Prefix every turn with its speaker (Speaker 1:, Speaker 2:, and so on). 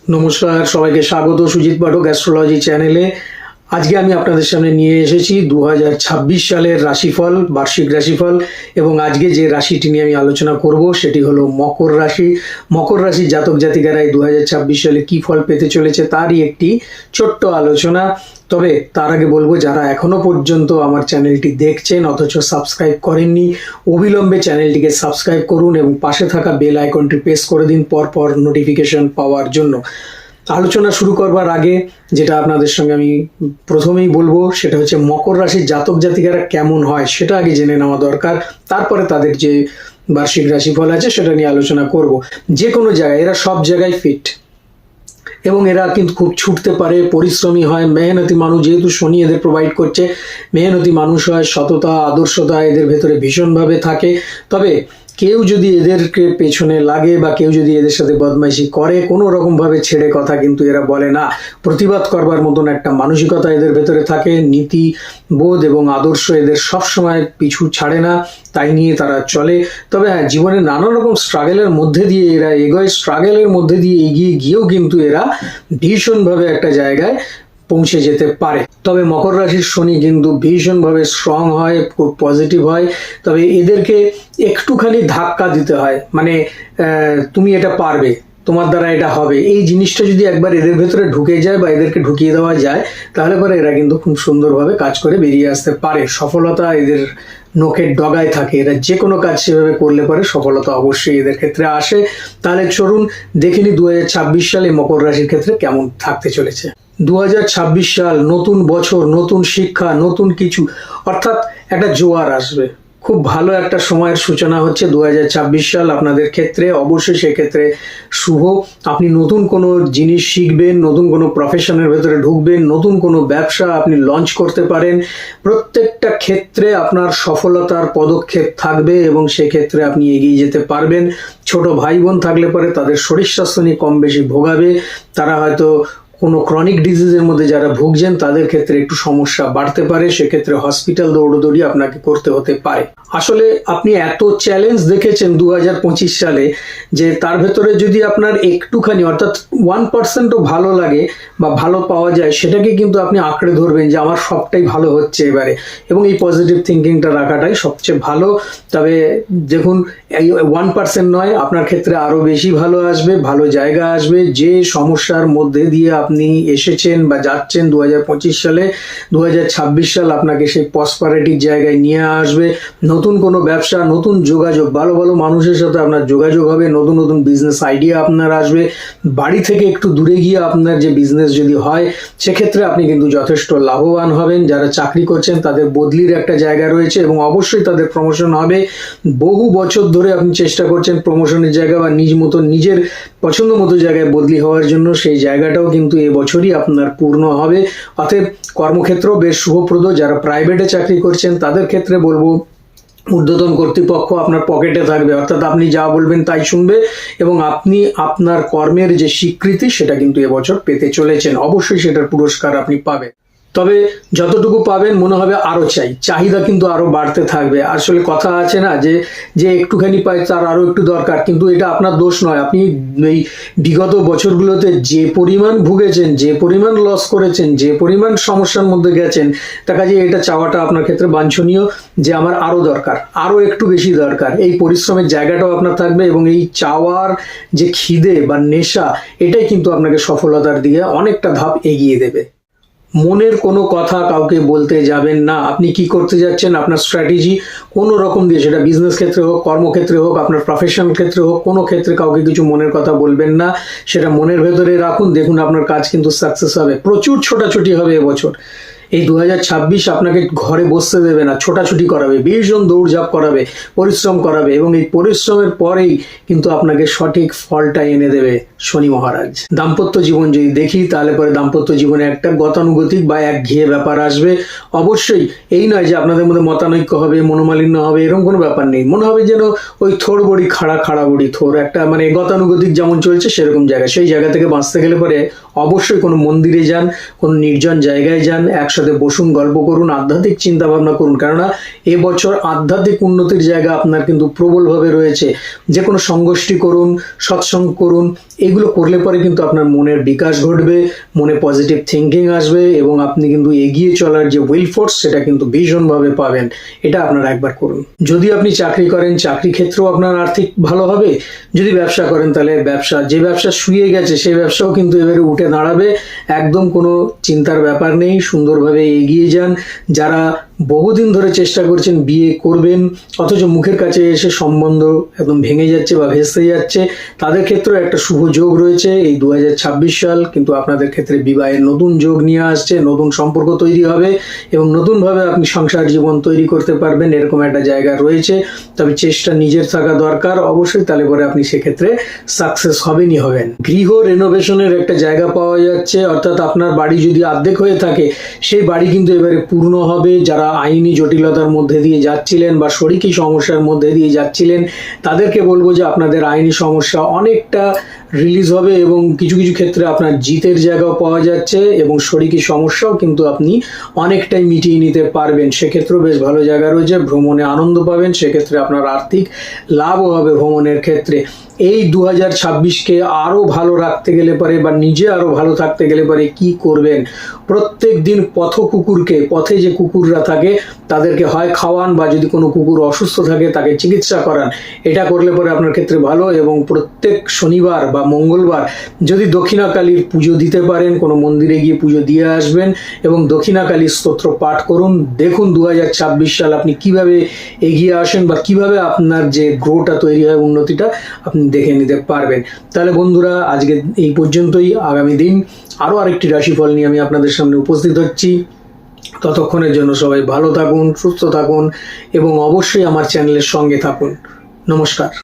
Speaker 1: নমস্কার, সবাইকে স্বাগত সুজিত পাঠক অ্যাস্ট্রোলজি চ্যানেলে। আজকে আমি আপনাদের সামনে নিয়ে এসেছি 2026 সালের রাশিফল, বার্ষিক রাশিফল। এবং আজকে যে রাশিটি নিয়ে আমি আলোচনা করব সেটি হলো মকর রাশি। মকর রাশির জাতক জাতিকারা এই 2026 সালে কী ফল পেতে চলেছে তারই একটি ছোট্ট আলোচনা। তবে তার আগে বলবো, যারা এখনো পর্যন্ত আমার চ্যানেলটি দেখছেন অথচ সাবস্ক্রাইব করেননি, অবিলম্বে চ্যানেলটিকে সাবস্ক্রাইব করুন এবং পাশে থাকা বেল আইকনটি প্রেস করে দিন পরপর নোটিফিকেশন পাওয়ার জন্য। আলোচনা শুরু করবার আগে যেটা আপনাদের সঙ্গে আমি প্রথমেই বলবো সেটা হচ্ছে মকর রাশির জাতক জাতিকারা কেমন হয় সেটা আগে জেনে নেওয়া দরকার। তারপরে তাদের যে বার্ষিক রাশিফল আছে সেটা নিয়ে আলোচনা করব। যে কোনো জায়গায় এরা সব জায়গায় ফিট এবং এরা কিন্তু খুব ছুটতে পারে, পরিশ্রমী হয়, মেহনতি মানুষ। যেহেতু শনি এদের প্রোভাইড করছে, মেহনতি মানুষ হয়, সততা আদর্শতা এদের ভেতরে ভীষণভাবে থাকে। তবে কেউ যদি এদেরকে পেছনে লাগে বা কেউ যদি এদের সাথে বদমাইশি করে, কোনো রকমভাবে ছেড়ে কথা কিন্তু এরা বলে না। প্রতিবাদ করবার মতন একটা মানসিকতা এদের ভেতরে থাকে, নীতি বোধ এবং আদর্শ এদের সবসময় পিছু ছাড়ে না, তাই নিয়ে তারা চলে। তবে হ্যাঁ, জীবনে নানা রকম স্ট্রাগলের মধ্যে দিয়ে এরা এগোয়, স্ট্রাগলের মধ্যে দিয়ে এগিয়ে গিয়েও কিন্তু এরা ভীষণভাবে একটা জায়গায় পৌঁছে যেতে পারে। তবে মকর রাশির শনি কিন্তু ভীষণভাবে স্ট্রং হয়, খুব পজিটিভ হয়। তবে এদেরকে একটুখানি ধাক্কা দিতে হয়, মানে তুমি এটা পারবে, তোমার দ্বারা এটা হবে, এই জিনিসটা যদি একবার এদের ভেতরে ঢুকে যায় বা এদেরকে ঢুকিয়ে দেওয়া যায় তাহলে পরে এরা কিন্তু খুব সুন্দরভাবে কাজ করে বেরিয়ে আসতে পারে। সফলতা এদের নখের ডগায় থাকে, এরা যে কোনো কাজ সেভাবে করলে পরে সফলতা অবশ্যই এদের ক্ষেত্রে আসে। তাহলে চলুন দেখে নি 2026 সালে মকর রাশির ক্ষেত্রে কেমন থাকতে চলেছে। 2026 সাল, নতুন বছর, নতুন শিক্ষা, নতুন কিছু, অর্থাৎ একটা জোয়ার আসবে। খুব ভালো একটা সময়ের সূচনা হচ্ছে 2026 সাল আপনাদের ক্ষেত্রে। অবশ্যই সেক্ষেত্রে শুভ। আপনি নতুন কোনো জিনিস শিখবেন, নতুন কোনো প্রফেশনের ভেতরে ঢুকবেন, নতুন কোনো ব্যবসা আপনি লঞ্চ করতে পারেন। প্রত্যেকটা ক্ষেত্রে আপনার সফলতার পদক্ষেপ থাকবে এবং সেক্ষেত্রে আপনি এগিয়ে যেতে পারবেন। ছোট ভাই বোন থাকলে পরে তাদের শরীর স্বাস্থ্য নিয়ে কম বেশি ভোগাবে। তারা হয়তো কোনো ক্রনিক ডিজিজের মধ্যে যারা ভুগছেন তাদের ক্ষেত্রে একটু সমস্যা বাড়তে পারে, সেক্ষেত্রে হসপিটাল দৌড়দৌড়ি আপনাকে করতে হতে পারে। আসলে আপনি এত চ্যালেঞ্জ দেখেছেন 2025 সালে যে তার ভেতরে যদি আপনার একটুখানি অর্থাৎ 1%ও ভালো লাগে বা ভালো পাওয়া যায়, সেটাকে কিন্তু আপনি আঁকড়ে ধরবেন যে আমার সবটাই ভালো হচ্ছে এবারে, এবং এই পজিটিভ থিঙ্কিংটা রাখাটাই সবচেয়ে ভালো। তবে দেখুন, এই 1% নয়, আপনার ক্ষেত্রে আরও বেশি ভালো আসবে, ভালো জায়গা আসবে। যে সমস্যার মধ্যে দিয়ে আপনি এসেছেন বা যাচ্ছেন 2025 সালে, 2026 সাল আপনাকে সেই প্রসপারিটির জায়গায় নিয়ে আসবে। নতুন কোনো ব্যবসা, নতুন যোগাযোগ, ভালো ভালো মানুষের সাথে আপনার যোগাযোগ হবে, নতুন নতুন বিজনেস আইডিয়া আপনার আসবে। বাড়ি থেকে একটু দূরে গিয়ে আপনার যে বিজনেস যদি হয় সেক্ষেত্রে আপনি কিন্তু যথেষ্ট লাভবান হবেন। যারা চাকরি করছেন তাদের বদলির একটা জায়গা রয়েছে এবং অবশ্যই তাদের প্রমোশন হবে। বহু বছর ধরে আপনি চেষ্টা করছেন প্রমোশনের জায়গা বা নিজ মতো নিজের পছন্দ মতো জায়গায় বদলি হওয়ার জন্য, সেই জায়গাটাও কিন্তু এবছরই আপনার পূর্ণ হবে। অতএব কর্মক্ষেত্রেও বেশ শুভপ্রদ। যারা প্রাইভেটে চাকরি করছেন তাদের ক্ষেত্রে বলবো, ঊর্ধ্বতন কর্তৃপক্ষ আপনার পকেটে থাকবে, অর্থাৎ আপনি যা বলবেন তাই শুনবে এবং আপনি আপনার কর্মের যে স্বীকৃতি সেটা কিন্তু এবছর পেতে চলেছেন। অবশ্যই সেটার পুরস্কার আপনি পাবেন। তবে যতটুকু পাবেন মনে হবে আরও চাই, চাহিদা কিন্তু আরও বাড়তে থাকবে। আসলে কথা আছে না যে যে একটুখানি পায় তার আরও একটু দরকার, কিন্তু এটা আপনার দোষ নয়। আপনি এই বিগত বছরগুলোতে যে পরিমাণ ভুগেছেন, যে পরিমাণ লস করেছেন, যে পরিমাণ সমস্যার মধ্যে গেছেন, তা কাজে এটা চাওয়াটা আপনার ক্ষেত্রে বাঞ্ছনীয় যে আমার আরও দরকার, আরও একটু বেশি দরকার। এই পরিশ্রমের জায়গাটাও আপনার থাকবে এবং এই চাওয়ার যে খিদে বা নেশা, এটাই কিন্তু আপনাকে সফলতার দিকে অনেকটা ধাপ এগিয়ে দেবে। মনের কোনো কথা কাউকে বলতে যাবেন না। আপনি কি করতে যাচ্ছেন, আপনার স্ট্র্যাটেজি কোনো রকম দিয়ে, সেটা বিজনেস ক্ষেত্রে হোক, কর্মক্ষেত্রে হোক, আপনার প্রফেশনাল ক্ষেত্রে হোক, কোনো ক্ষেত্রে কাউকে কিছু মনের কথা বলবেন না। সেটা মনের ভেতরে রাখুন, দেখুন আপনার কাজ কিন্তু সাকসেস হবে। প্রচুর ছোটাছুটি হবে এবছর। এই 2026 আপনাকে ঘরে বসতে দেবে না, ছোটাছুটি করাবে, ভীষণ দৌড়ঝাঁপ করাবে, পরিশ্রম করাবে এবং এই পরিশ্রমের পরেই কিন্তু আপনাকে সঠিক ফলটা এনে দেবে শনি মহারাজ। দাম্পত্য জীবন যদি দেখি তাহলে পরে দাম্পত্য জীবনে একটা গতানুগতিক বা একঘেয়ে ব্যাপার আসবে। অবশ্যই এই নয় যে আপনাদের মধ্যে মতানৈক্য হবে, মনোমালিন্য হবে, এরকম কোনো ব্যাপার নেই। মনে হবে যেন ওই থোড় বড়ি খাড়া, খাড়া বড়ি থোড়, একটা মানে গতানুগতিক যেমন চলছে সেরকম জায়গা। সেই জায়গা থেকে বাঁচতে গেলে পরে অবশ্যই কোনো মন্দিরে যান, কোনো নির্জন জায়গায় যান, একশো সাথে বসুন, গল্প করুন, আধ্যাত্মিক চিন্তা ভাবনা করুন, কেননা এবছর আধ্যাত্মিক উন্নতির জায়গা আপনার কিন্তু প্রবলভাবে রয়েছে। যে কোনো সংগোষ্ঠী করুন, সৎসঙ্গ করুন, এগুলো করলে পরে কিন্তু আপনার মনের বিকাশ ঘটবে, মনে পজিটিভ থিঙ্কিং আসবে এবং আপনি কিন্তু এগিয়ে চলার যে উইল ফোর্স সেটা কিন্তু ভীষণভাবে পাবেন। এটা আপনারা একবার করুন। যদি আপনি চাকরি করেন, চাকরি ক্ষেত্রেও আপনার আর্থিক ভালো হবে। যদি ব্যবসা করেন তাহলে যে ব্যবসা শুয়ে গেছে সেই ব্যবসাও কিন্তু এবারে উঠে দাঁড়াবে। একদম কোনো চিন্তার ব্যাপার নেই, সুন্দরভাবে এগিয়ে যান। যারা বহুদিন ধরে চেষ্টা করছেন বিয়ে করবেন অথচ মুখের কাছে এসে সম্বন্ধ একদম ভেঙে যাচ্ছে বা ভেস্তে যাচ্ছে, তাদের ক্ষেত্রেও একটা শুভ যোগ রয়েছে। এই 2026 সাল কিন্তু আপনাদের ক্ষেত্রে বিবাহের নতুন যোগ নিয়ে আসছে, নতুন সম্পর্ক তৈরি হবে এবং নতুনভাবে আপনি সংসার জীবন তৈরি করতে পারবেন, এরকম একটা জায়গা রয়েছে। তবে চেষ্টা নিজের থাকা দরকার অবশ্যই, তাহলে পরে আপনি সেক্ষেত্রে সাকসেস হবেনই হবেন। গৃহ রেনোভেশনের একটা জায়গা পাওয়া যাচ্ছে, অর্থাৎ আপনার বাড়ি যদি অর্ধেক হয়ে থাকে সেই বাড়ি কিন্তু এবারে পূর্ণ হবে। যারা আইনি জটিলতার মধ্যে দিয়ে যাচ্ছিলেন বা শরিকি সমস্যার মধ্যে দিয়ে যাচ্ছিলেন তাদেরকে বলবো যে আপনাদের আইনি সমস্যা অনেকটা রিলিজ হবে এবং কিছু কিছু ক্ষেত্রে আপনার জিতের জায়গাও পাওয়া যাচ্ছে এবং শরিকি সমস্যাও কিন্তু আপনি অনেকটাই মিটিয়ে নিতে পারবেন। সেক্ষেত্রেও বেশ ভালো জায়গা রয়েছে। ভ্রমণে আনন্দ পাবেন, সেক্ষেত্রে আপনার আর্থিক লাভও হবে ভ্রমণের ক্ষেত্রে। এই 2026কে আরও ভালো রাখতে গেলে পারে বা নিজে আরও ভালো থাকতে গেলে পারে কি করবেন? প্রত্যেক দিন পথে যে কুকুররা থাকে তাদেরকে হয় খাওয়ান বা যদি কোনো কুকুর অসুস্থ থাকে তাকে চিকিৎসা করান। এটা করলে পরে আপনার ক্ষেত্রে ভালো। এবং প্রত্যেক শনিবার বা মঙ্গলবার যদি দক্ষিণাকালীর পুজো দিতে পারেন, কোনো মন্দিরে গিয়ে পুজো দিয়ে আসবেন এবং দক্ষিণাকালীর স্তোত্র পাঠ করুন। দেখুন 2026 সাল আপনি কিভাবে এগিয়ে আসেন বা কিভাবে আপনার যে গ্রোটা তৈরি হয়, উন্নতিটা আপনি দেখে নিতে পারবেন। তাহলে বন্ধুরা, আজকে এই পর্যন্তই। আগামী দিন আরও আরেকটি রাশিফল নিয়ে আমি আপনাদের সামনে উপস্থিত হচ্ছি। ততক্ষণের জন্য সবাই ভালো থাকুন, সুস্থ থাকুন এবং অবশ্যই আমার চ্যানেলের সঙ্গে থাকুন। নমস্কার।